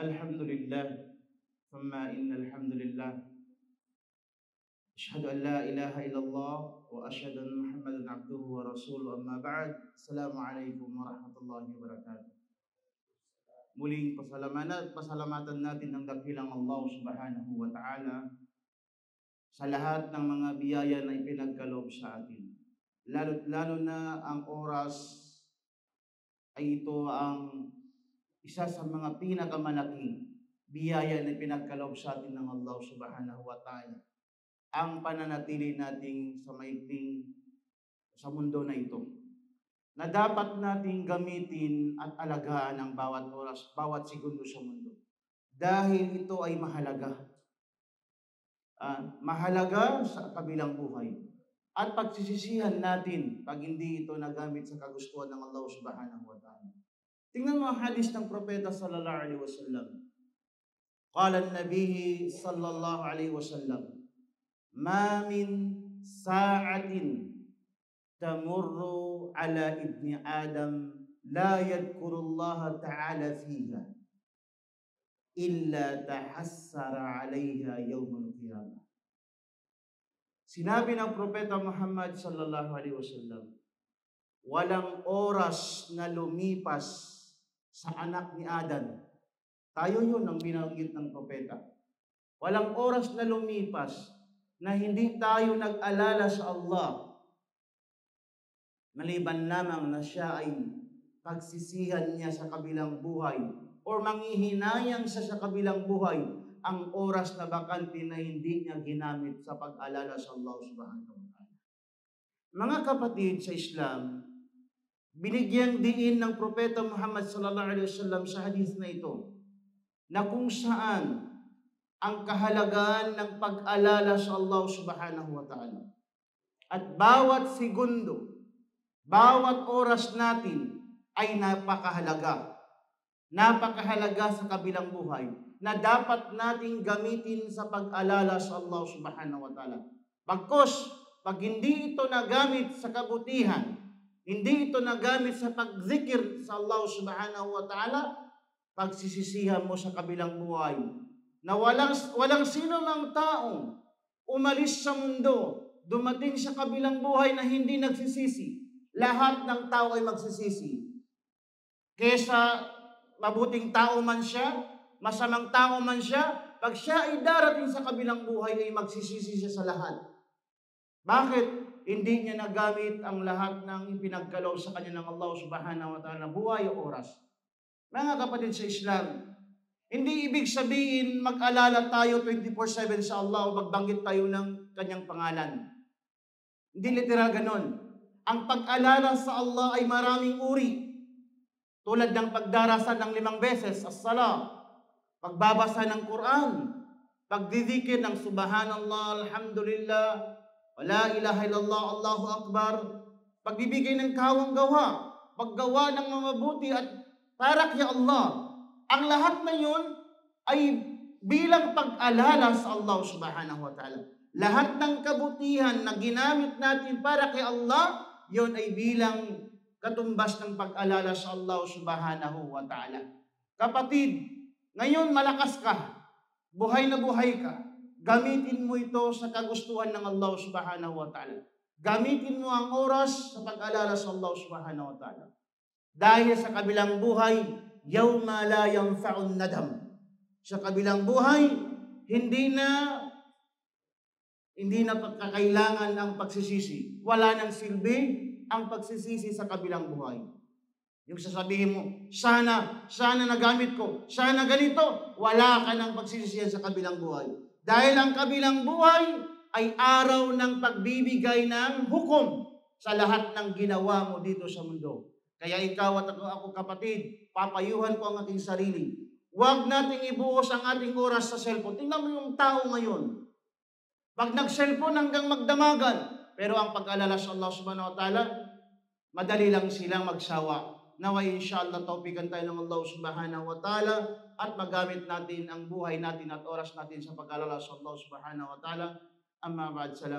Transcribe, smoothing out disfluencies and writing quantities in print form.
الحمد لله ثم إن الحمد لله أشهد أن لا إله إلا الله وأشهد أن محمدا عبده ورسوله أما بعد السلام عليكم ورحمة الله وبركاته. Muling pasalamatan natin ang dakilang Allah subhanahu wa ta'ala sa lahat ng mga biyaya na ipinagkaloob sa atin. Lalo na ang oras ay ito ang isa sa mga pinakamalaking biyaya na ipinagkaloob sa atin ng Allah subhanahu wa ta'ala. Ang pananatili nating sa maikling sa mundo na ito, na dapat nating gamitin at alagaan ang bawat oras, bawat segundo sa mundo. Dahil ito ay mahalaga. Mahalaga sa kabilang buhay. At pagsisisihan natin pag hindi ito nagamit sa kagustuhan ng Allah subhanahu wa ta'ala. Tingnan mo ang hadis ng Propeta sallallahu alaihi wasallam. Qala an-nabi sallallahu alaihi wasallam, "Ma min sa'atin tamurru ala ibni Adam la yadhkurullaha ta'ala fiha illa tahassara 'alayha yawmal qiyamah." Sinabi ng Propeta Muhammad sallallahu alaihi wasallam, walang oras na lumipas sa anak ni Adam. Tayo yun ang binanggit ng propeta. Walang oras na lumipas na hindi tayo nag-alala sa Allah, maliban lamang na siya ay pagsisihan niya sa kabilang buhay or manghihinayang siya sa kabilang buhay ang oras na bakante na hindi niya ginamit sa pag-alala sa Allah subhanahu wa ta'ala. Mga kapatid sa Islam, binigyang diin ng Propeta Muhammad sallallahu alaihi wasallam sa hadith na ito na kung saan ang kahalagaan ng pag-alala sa Allah subhanahu wa ta'ala. At bawat segundo, bawat oras natin ay napakahalaga. Napakahalaga sa kabilang buhay na dapat nating gamitin sa pag-alala sa Allah subhanahu wa ta'ala. Bagkus, pag hindi ito nagamit sa kabutihan, hindi ito nagamit sa pagzikir sa Allah subhanahu wa ta'ala, pagsisisihan mo sa kabilang buhay na walang sino ng taong umalis sa mundo, dumating sa kabilang buhay na hindi nagsisisi. Lahat ng tao ay magsisisi. Kesa mabuting tao man siya, masamang tao man siya, pag siya ay darating sa kabilang buhay ay magsisisi siya sa lahat. Bakit? Hindi niya nagamit ang lahat ng ipinagkaloob sa kanya ng Allah subhanahu wa ta'ala, buhay o oras. Mga kapatid sa Islam, hindi ibig sabihin mag-alala tayo 24/7 sa Allah o magbanggit tayo ng kanyang pangalan. Hindi literal ganon. Ang pag-alala sa Allah ay maraming uri. Tulad ng pagdarasal ng 5 beses, as-salah, pagbabasa ng Quran, pagdidikir ng subhanallah, alhamdulillah, wala ilaha illallah, Allahu Akbar, pagbibigay ng kawang-gawa, paggawa ng mabuti at para kay Allah. Ang lahat na yun ay bilang pag-alala sa Allah subhanahu wa ta'ala. Lahat ng kabutihan na ginamit natin para kay Allah, yun ay bilang katumbas ng pag-alala sa Allah subhanahu wa ta'ala. Kapatid, ngayon malakas ka, buhay na buhay ka, gamitin mo ito sa kagustuhan ng Allah subhanahu wa ta'ala. Gamitin mo ang oras sa pag-alala sa Allah subhanahu wa ta'ala. Dahil sa kabilang buhay, yawma la yanfa'un nadam. Sa kabilang buhay, hindi na pagkakailangan ang pagsisisi. Wala nang silbi ang pagsisisi sa kabilang buhay. Yung sasabihin mo, sana nagamit ko, sana ganito, wala ka nang pagsisisihan sa kabilang buhay. Dahil ang kabilang buhay ay araw ng pagbibigay ng hukom sa lahat ng ginawa mo dito sa mundo. Kaya ikaw at ako kapatid, papayuhan ko ang ating sarili. Huwag nating ibuhos ang ating oras sa cellphone. Tingnan mo yung tao ngayon. Pag nag-cellphone hanggang magdamagan, pero ang pag-alala sa Allah subhanahu wa ta'ala, madali lang silang magsawa. Naway inshallah tawfikan tayo ng Allah subhanahu wa ta'ala at magamit natin ang buhay natin at oras natin sa pag-alala sa Allah subhanahu wa ta'ala. Amma ba'd, salam.